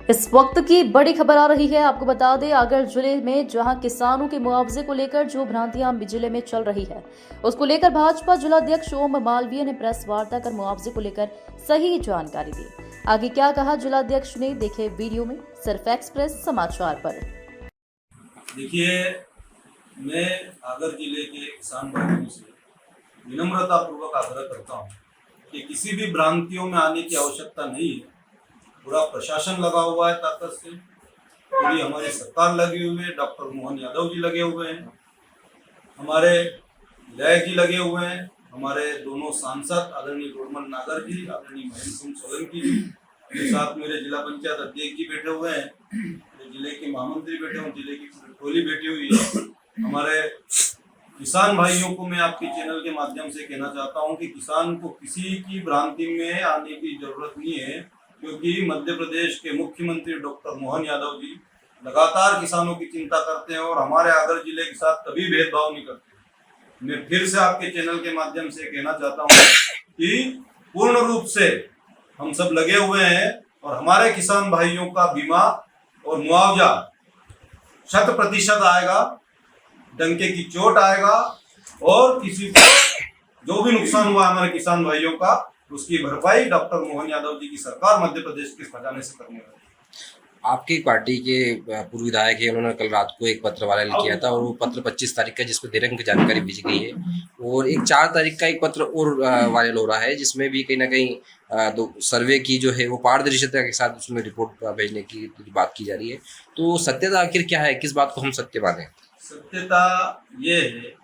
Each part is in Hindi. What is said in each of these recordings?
इस वक्त की बड़ी खबर आ रही है। आपको बता दें, आगर जिले में जहां किसानों के मुआवजे को लेकर जो भ्रांतियां जिले में चल रही है, उसको लेकर भाजपा जिलाध्यक्ष ओम मालवीय ने प्रेस वार्ता कर मुआवजे को लेकर सही जानकारी दी। आगे क्या कहा जिलाध्यक्ष ने, देखे वीडियो में सिर्फ एक्सप्रेस समाचार पर। देखिए, मैं आगर जिले के किसान भाइयों से विनम्रता पूर्वक आग्रह करता हूँ कि किसी भी भ्रांतियों में आने की आवश्यकता नहीं है। पूरा प्रशासन लगा हुआ है ताकत से, पूरी हमारी सरकार लगी हुई है, डॉक्टर मोहन यादव जी लगे हुए हैं, हमारे विधायक जी लगे हुए हैं, हमारे दोनों सांसद आदरणीय गोरमल नागर जी, आदरणीय महेंद्र सिंह सोलंकी जी के साथ मेरे जिला पंचायत अध्यक्ष जी बैठे हुए हैं, जिले के महामंत्री बैठे हुए, जिले की टोली बैठी हुई है। हमारे किसान भाइयों को मैं आपके चैनल के माध्यम से कहना चाहता हूं कि किसान को किसी की भ्रांति में आने की जरूरत नहीं है, क्योंकि मध्य प्रदेश के मुख्यमंत्री डॉक्टर मोहन यादव जी लगातार किसानों की चिंता करते हैं और हमारे आगर जिले के साथ कभी भेदभाव नहीं करते। मैं फिर से आपके चैनल के माध्यम से कहना चाहता हूँ कि पूर्ण रूप से हम सब लगे हुए हैं और हमारे किसान भाइयों का बीमा और मुआवजा 100% आएगा, डंके की चोट आएगा और किसी को जो भी नुकसान हुआ हमारे किसान भाइयों का, उसकी भरपाई डॉक्टर मोहन यादव जी की सरकार मध्य प्रदेश के खजाने से करने वाली है। आपकी पार्टी के पूर्व विधायक है, उन्होंने कल रात को एक पत्र वायरल किया था और वो पत्र 25 तारीख का, जिसमें दिनांक जानकारी भेजी गई है, और एक 4 तारीख का एक पत्र और वायरल हो रहा है, जिसमें भी कहीं ना कहीं सर्वे की जो है वो पारदर्शिता के साथ उसमें रिपोर्ट भेजने की बात की जा रही है। तो सत्यता आखिर क्या है, किस बात को हम सत्य माने? सत्यता ये है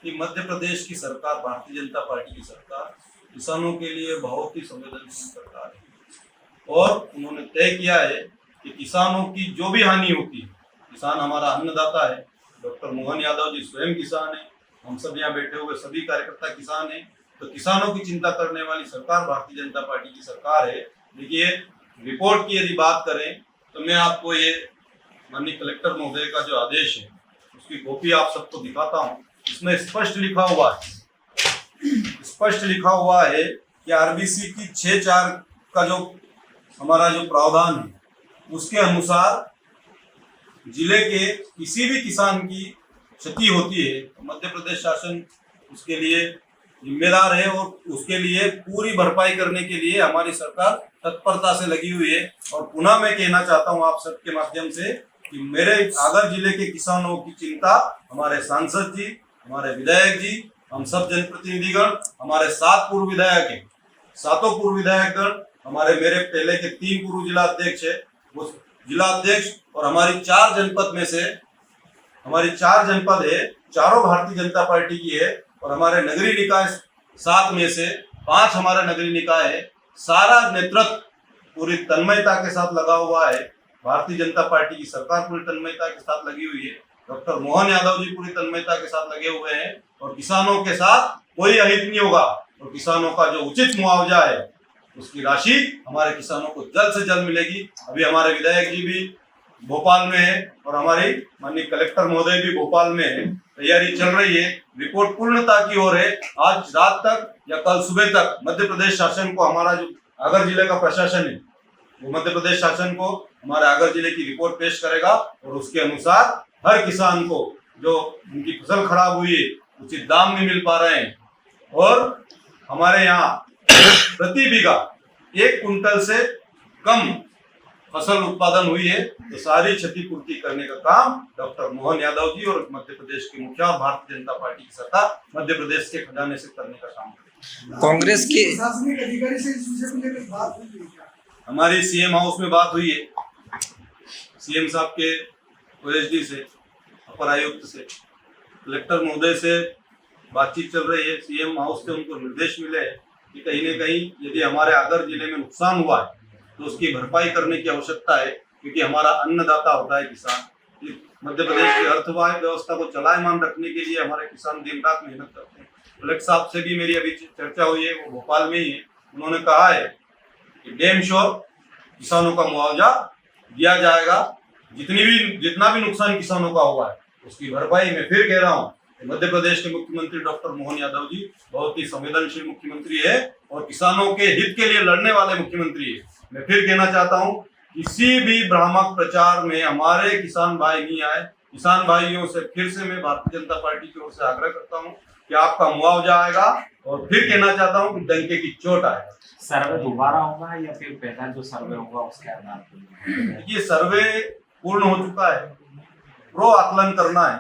कि मध्य प्रदेश की सरकार, भारतीय जनता पार्टी की सरकार, किसानों के लिए बहुत ही संवेदनशील सरकार है और उन्होंने तय किया है कि किसानों की जो भी हानि होती है, किसान हमारा अन्नदाता है, डॉक्टर मोहन यादव जी स्वयं किसान है, हम सब यहाँ बैठे हुए सभी कार्यकर्ता किसान हैं, तो किसानों की चिंता करने वाली सरकार भारतीय जनता पार्टी की सरकार है। देखिए, रिपोर्ट की यदि बात करें तो मैं आपको ये माननीय कलेक्टर महोदय का जो आदेश है उसकी कॉपी आप सबको दिखाता हूँ। इसमें स्पष्ट लिखा हुआ है कि आरबीसी की 6(4) का जो हमारा जो प्रावधान है उसके अनुसार जिले के किसी भी किसान की क्षति होती है तो मध्य प्रदेश शासन उसके लिए जिम्मेदार है और उसके लिए पूरी भरपाई करने के लिए हमारी सरकार तत्परता से लगी हुई है। और पुनः मैं कहना चाहता हूं आप सबके माध्यम से कि मेरे आगर जिले के किसानों की चिंता हमारे सांसद जी, हमारे विधायक जी, हम सब जनप्रतिनिधिगण, हमारे 7 पूर्व विधायक हैं, 7 पूर्व विधायकगण, हमारे मेरे पहले के 3 पूर्व जिला अध्यक्ष है, उस जिला अध्यक्ष और हमारी 4 जनपद में से हमारी 4 जनपद है, चारों भारतीय जनता पार्टी की है और हमारे नगरीय निकाय 7 में से 5 हमारा नगरीय निकाय है। सारा नेतृत्व पूरी तन्मयता के साथ लगा हुआ है। भारतीय जनता पार्टी की सरकार पूरी तन्मयता के साथ लगी हुई है, डॉक्टर मोहन यादव जी पूरी तन्मयता के साथ लगे हुए हैं और किसानों के साथ कोई अहित नहीं होगा और किसानों का जो उचित मुआवजा है उसकी राशि हमारे किसानों को जल्द से जल्द मिलेगी। अभी हमारे विधायक जी भी भोपाल में है और हमारी माननीय कलेक्टर महोदय भी भोपाल में है, तैयारी चल रही है, रिपोर्ट पूर्णता की ओर है। आज रात तक या कल सुबह तक मध्य प्रदेश शासन को, हमारा जो आगर जिले का प्रशासन है वो मध्य प्रदेश शासन को हमारे आगर जिले की रिपोर्ट पेश करेगा और उसके अनुसार हर किसान को जो उनकी फसल खराब हुई है, उचित दाम नहीं मिल पा रहे हैं और हमारे यहाँ प्रति बीघा 1 कुंटल से कम फसल उत्पादन हुई है, तो सारी क्षतिपूर्ति करने का काम डॉक्टर मोहन यादव जी और मध्य प्रदेश के मुखिया और भारतीय जनता पार्टी की सरकार मध्य प्रदेश के खजाने से करने का काम करेगी। कांग्रेस के प्रशासनिक अधिकारी से इस विषय को लेकर बात हुई है क्या? हमारी सीएम हाउस में बात हुई है, सीएम साहब के ओएसडी से, अपर आयुक्त से, कलेक्टर महोदय से बातचीत चल रही है। सीएम हाउस से उनको निर्देश मिले हैं कि कहीं न कहीं यदि हमारे आगर जिले में नुकसान हुआ है तो उसकी भरपाई करने की आवश्यकता है, क्योंकि हमारा अन्नदाता होता है किसान। मध्य प्रदेश की अर्थव्यवस्था को चलायमान रखने के लिए हमारे किसान दिन रात मेहनत करते हैं। कलेक्टर साहब से भी मेरी अभी चर्चा हुई है, वो भोपाल में ही है। उन्होंने कहा है कि डैम श्योर किसानों का मुआवजा दिया जाएगा, जितना भी नुकसान किसानों का हुआ है उसकी भरपाई। मैं फिर कह रहा हूँ, मध्य प्रदेश के मुख्यमंत्री डॉक्टर मोहन यादव जी बहुत ही संवेदनशील मुख्यमंत्री है और किसानों के हित के लिए लड़ने वाले मुख्यमंत्री है। मैं फिर कहना चाहता हूं किसी भी भ्रामक प्रचार में हमारे किसान भाई नहीं आए। किसान भाइयों से फिर से मैं भारतीय जनता पार्टी की ओर से आग्रह करता हूं कि आपका मुआवजा आएगा, और फिर कहना चाहता हूं कि डंके की चोट आएगा। सर्वे दोबारा होगा या फिर पहला जो सर्वे होगा उसके आधार पर? ये सर्वे पूर्ण हो चुका है, प्रो आकलन करना है।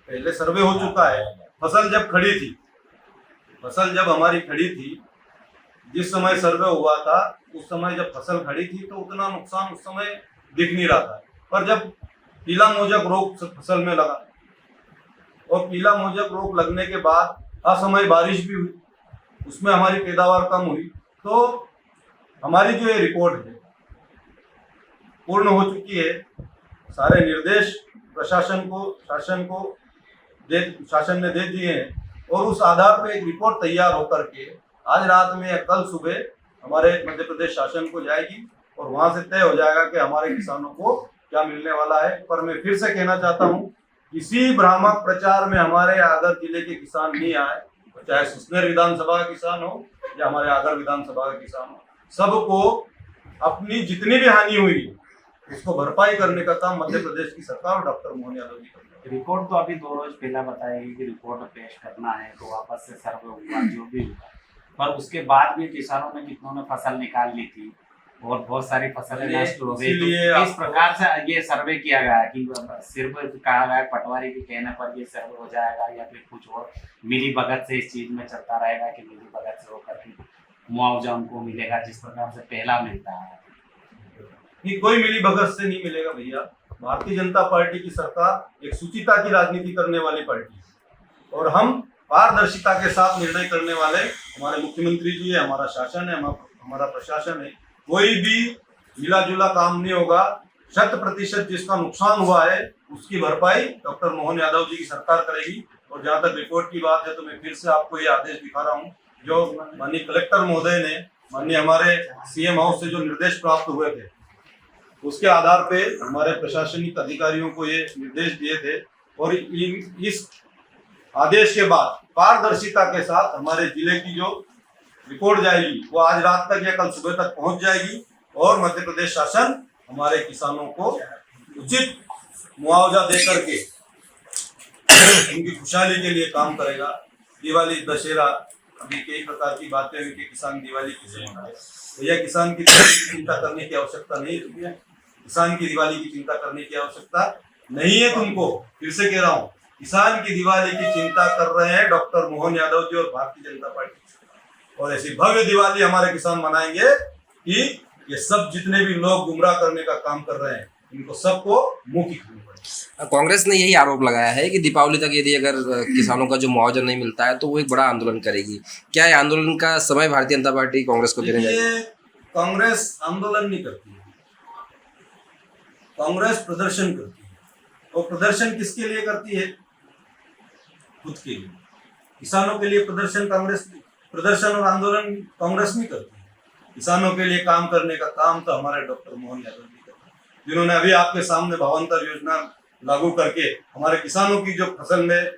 पहले सर्वे हो चुका है। फसल जब खड़ी थी, फसल जब हमारी खड़ी थी, जिस समय सर्वे हुआ था उस समय जब फसल खड़ी थी तो उतना नुकसान उस समय दिख नहीं रहा था। पर जब पीला मोजक रोग फसल में लगा और पीला मोजक रोग लगने के बाद असमय बारिश भी हुई, उसमें हमारी पैदावार कम हुई, तो हमारी जो ये रिपोर्ट है पूर्ण हो चुकी है। सारे निर्देश शासन ने दे दिए हैं और उस आधार पर एक रिपोर्ट तैयार होकर के आज रात में या कल सुबह हमारे मध्य प्रदेश शासन को जाएगी और वहां से तय हो जाएगा कि हमारे किसानों को क्या मिलने वाला है। पर मैं फिर से कहना चाहता हूं, किसी भ्रामक प्रचार में हमारे आगर जिले के किसान नहीं आए, चाहे सुसनेर विधानसभा का किसान हो या हमारे आगर विधानसभा का किसान हो, सबको अपनी जितनी भी हानि हुई उसको भरपाई करने का काम मध्य प्रदेश की सरकार और डॉक्टर मोहन यादव जी कर रहे हैं। रिपोर्ट तो अभी 2 रोज पहले बताएगी कि रिपोर्ट पेश करना है, तो वापस से सर्वे हुआ जो भी हुआ, पर उसके बाद भी किसानों ने कितनों ने फसल निकाल ली थी और बहुत सारी फसलें नष्ट हो गई। तो किस प्रकार से ये सर्वे किया गया है कि सिर्फ कहा गया पटवारी के कहने पर ये सर्वे हो जाएगा या फिर कुछ और मिली भगत से इस चीज में चलता रहेगा कि मिली भगत से होकर के मुआवजा उनको मिलेगा जिस प्रकार से पहला मिलता है? कोई मिली भगत से नहीं मिलेगा भैया। भारतीय जनता पार्टी की सरकार एक सुचिता की राजनीति करने वाली पार्टी है और हम पारदर्शिता के साथ निर्णय करने वाले हमारे मुख्यमंत्री जी है, हमारा शासन है, हमारा प्रशासन है। कोई भी मिला जुला काम नहीं होगा। 100% जिसका नुकसान हुआ है उसकी भरपाई डॉक्टर मोहन यादव जी की सरकार करेगी। और जहां तक रिपोर्ट की बात है तो मैं फिर से आपको ये आदेश दिखा रहा हूँ जो माननीय कलेक्टर महोदय ने माननीय हमारे सीएम हाउस से जो निर्देश प्राप्त हुए थे उसके आधार पे हमारे प्रशासनिक अधिकारियों को ये निर्देश दिए थे और इस आदेश के बाद पारदर्शिता के साथ हमारे जिले की जो रिपोर्ट जाएगी वो आज रात तक या कल सुबह तक पहुंच जाएगी और मध्य प्रदेश शासन हमारे किसानों को उचित मुआवजा देकर के उनकी खुशहाली के लिए काम करेगा। दिवाली, दशहरा, अभी कई प्रकार की बातें हुई कि किसान दिवाली कैसे मनाए। भैया किसान की चिंता करने की आवश्यकता नहीं है। किसान की दिवाली की चिंता करने की आवश्यकता नहीं है तुमको। फिर से कह रहा हूँ, किसान की दिवाली की चिंता कर रहे हैं डॉक्टर मोहन यादव जी और भारतीय जनता पार्टी। और ऐसी भव्य दिवाली हमारे किसान मनाएंगे कि ये सब जितने भी लोग गुमराह करने का काम कर रहे हैं इनको सबको मुंह की खानी पड़ेगी। कांग्रेस ने यही आरोप लगाया है कि दीपावली तक यदि अगर किसानों का जो मुआवजा नहीं मिलता है तो वो एक बड़ा आंदोलन करेगी। क्या ये आंदोलन का समय भारतीय जनता पार्टी कांग्रेस को देने जाएगी? कांग्रेस आंदोलन नहीं करती है, कांग्रेस प्रदर्शन करती है। और प्रदर्शन किसके लिए करती है? खुद के लिए। किसानों के लिए प्रदर्शन और आंदोलन कांग्रेस नहीं करती है। किसानों के लिए काम करने का काम तो हमारे डॉक्टर मोहन यादव जी करते हैं, जिन्होंने अभी आपके सामने भावांतर योजना लागू करके हमारे किसानों की जो फसल में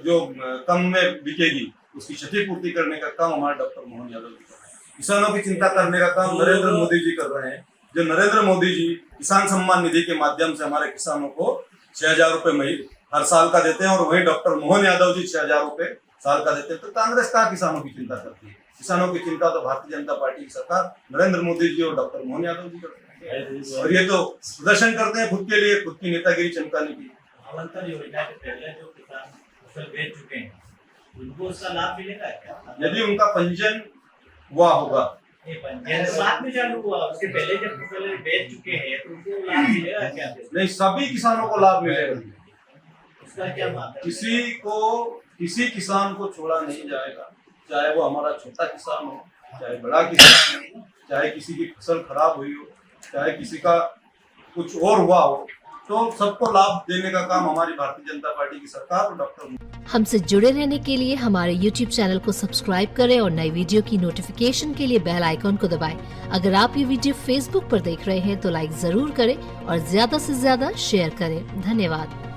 जो कम में बिकेगी उसकी क्षतिपूर्ति करने का काम हमारे डॉक्टर मोहन यादव जी कर रहे हैं। किसानों की चिंता करने का काम नरेंद्र मोदी जी कर रहे हैं। जो नरेंद्र मोदी जी किसान सम्मान निधि के माध्यम से हमारे किसानों को 6,000 रुपए हर साल का देते हैं और वहीं डॉक्टर मोहन यादव जी 6,000 रुपए साल का देते हैं। तो कांग्रेस कहाँ किसानों की चिंता करती है? किसानों की चिंता तो भारतीय जनता पार्टी की सरकार नरेंद्र मोदी जी और डॉक्टर मोहन यादव जी करते हैं। और ये तो प्रदर्शन करते हैं खुद के लिए, खुद की नेतागिरी चमकाने के लिए। भावांतर योजना के पहले जो किसान फसल बेच चुके हैं उनको उसका लाभ मिलेगा क्या? यदि उनका पंजीयन हुआ होगा। पंजीयन तो बाद में चालू हुआ, उसके पहले जब फसल बेच चुके हैं तो उनको लाभ मिलेगा क्या? नहीं, सभी किसानों को लाभ मिलेगा। उसका क्या मतलब? किसी किसान को छोड़ा नहीं जाएगा, चाहे वो हमारा छोटा किसान हो, चाहे बड़ा किसान हो, चाहे किसी की फसल खराब हुई हो, चाहे किसी का कुछ और हुआ हो, तो सबको लाभ देने का काम हमारी भारतीय जनता पार्टी की सरकार और डॉक्टर। हमसे जुड़े रहने के लिए हमारे YouTube चैनल को सब्सक्राइब करें और नई वीडियो की नोटिफिकेशन के लिए बेल आइकॉन को दबाएं। अगर आप ये वीडियो Facebook पर देख रहे हैं तो लाइक जरूर करें और ज्यादा से ज्यादा शेयर करें। धन्यवाद।